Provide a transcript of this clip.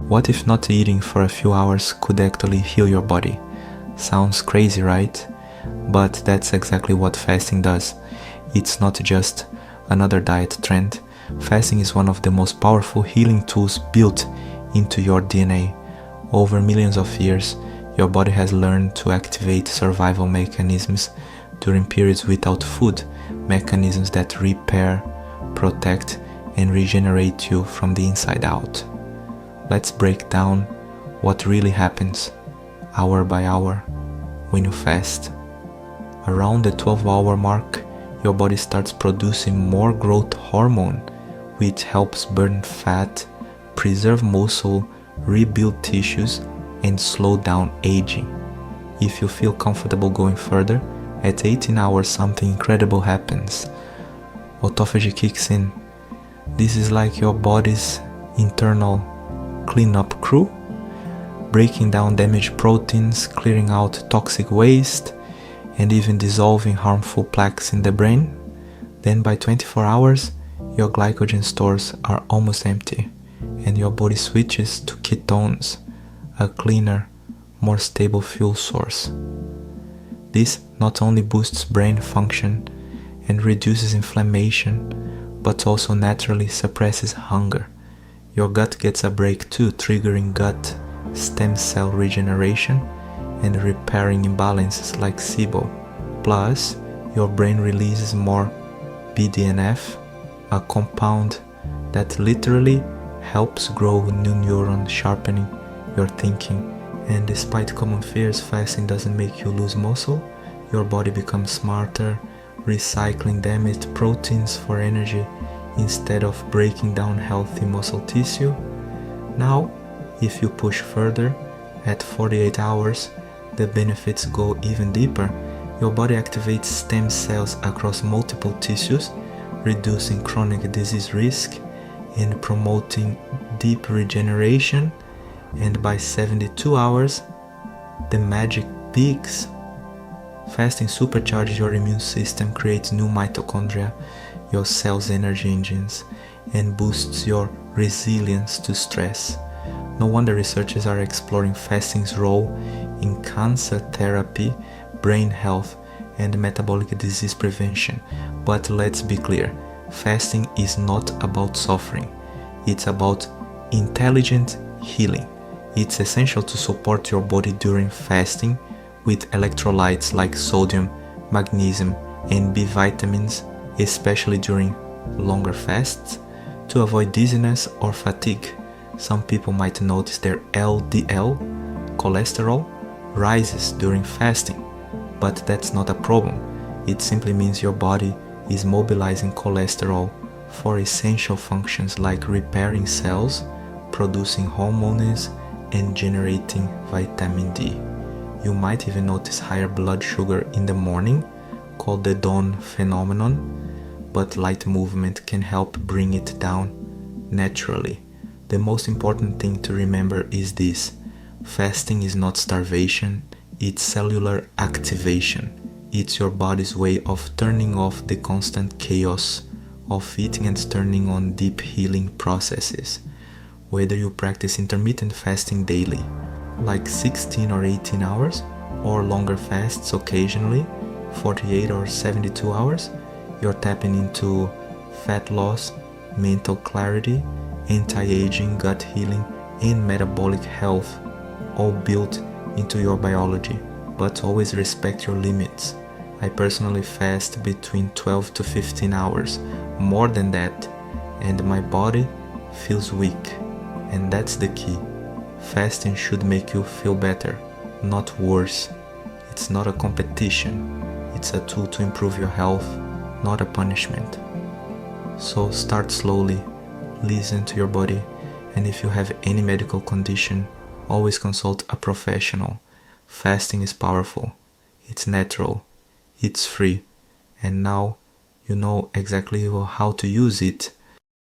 What if not eating for a few hours could actually heal your body? Sounds crazy, right? But that's exactly what fasting does. It's not just another diet trend. Fasting is one of the most powerful healing tools built into your DNA. Over millions of years, your body has learned to activate survival mechanisms during periods without food, mechanisms that repair, protect, and regenerate you from the inside out. Let's break down what really happens, hour by hour, when you fast. Around the 12-hour mark, your body starts producing more growth hormone, which helps burn fat, preserve muscle, rebuild tissues, and slow down aging. If you feel comfortable going further, at 18 hours something incredible happens. Autophagy kicks in. This is like your body's internal cleanup crew, breaking down damaged proteins, clearing out toxic waste, and even dissolving harmful plaques in the brain. Then by 24 hours, your glycogen stores are almost empty, and your body switches to ketones, a cleaner, more stable fuel source. This not only boosts brain function and reduces inflammation, but also naturally suppresses hunger. Your gut gets a break too, triggering gut stem cell regeneration and repairing imbalances like SIBO. Plus, your brain releases more BDNF, a compound that literally helps grow new neurons, sharpening your thinking. And despite common fears, fasting doesn't make you lose muscle. Your body becomes smarter, recycling damaged proteins for energy instead of breaking down healthy muscle tissue. Now, if you push further, at 48 hours, the benefits go even deeper. Your body activates stem cells across multiple tissues, reducing chronic disease risk and promoting deep regeneration. And by 72 hours, the magic peaks. Fasting supercharges your immune system, creates new mitochondria, your cells' energy engines, and boosts your resilience to stress. No wonder researchers are exploring fasting's role in cancer therapy, brain health, and metabolic disease prevention. But let's be clear, fasting is not about suffering. It's about intelligent healing. It's essential to support your body during fasting with electrolytes like sodium, magnesium, and B vitamins, especially during longer fasts, to avoid dizziness or fatigue. Some people might notice their LDL, cholesterol, rises during fasting, but that's not a problem. It simply means your body is mobilizing cholesterol for essential functions like repairing cells, producing hormones, and generating vitamin D. You might even notice higher blood sugar in the morning, called the dawn phenomenon, but light movement can help bring it down naturally. The most important thing to remember is this: fasting is not starvation, it's cellular activation. It's your body's way of turning off the constant chaos of eating and turning on deep healing processes. Whether you practice intermittent fasting daily, like 16 or 18 hours, or longer fasts occasionally, 48 or 72 hours, you're tapping into fat loss, mental clarity, anti-aging, gut healing, and metabolic health, all built into your biology. But always respect your limits. I personally fast between 12 to 15 hours, more than that, and my body feels weak. And that's the key. Fasting should make you feel better, not worse. It's not a competition. It's a tool to improve your health, not a punishment. So start slowly, listen to your body, and if you have any medical condition, always consult a professional. Fasting is powerful, it's natural, it's free, and now you know exactly how to use it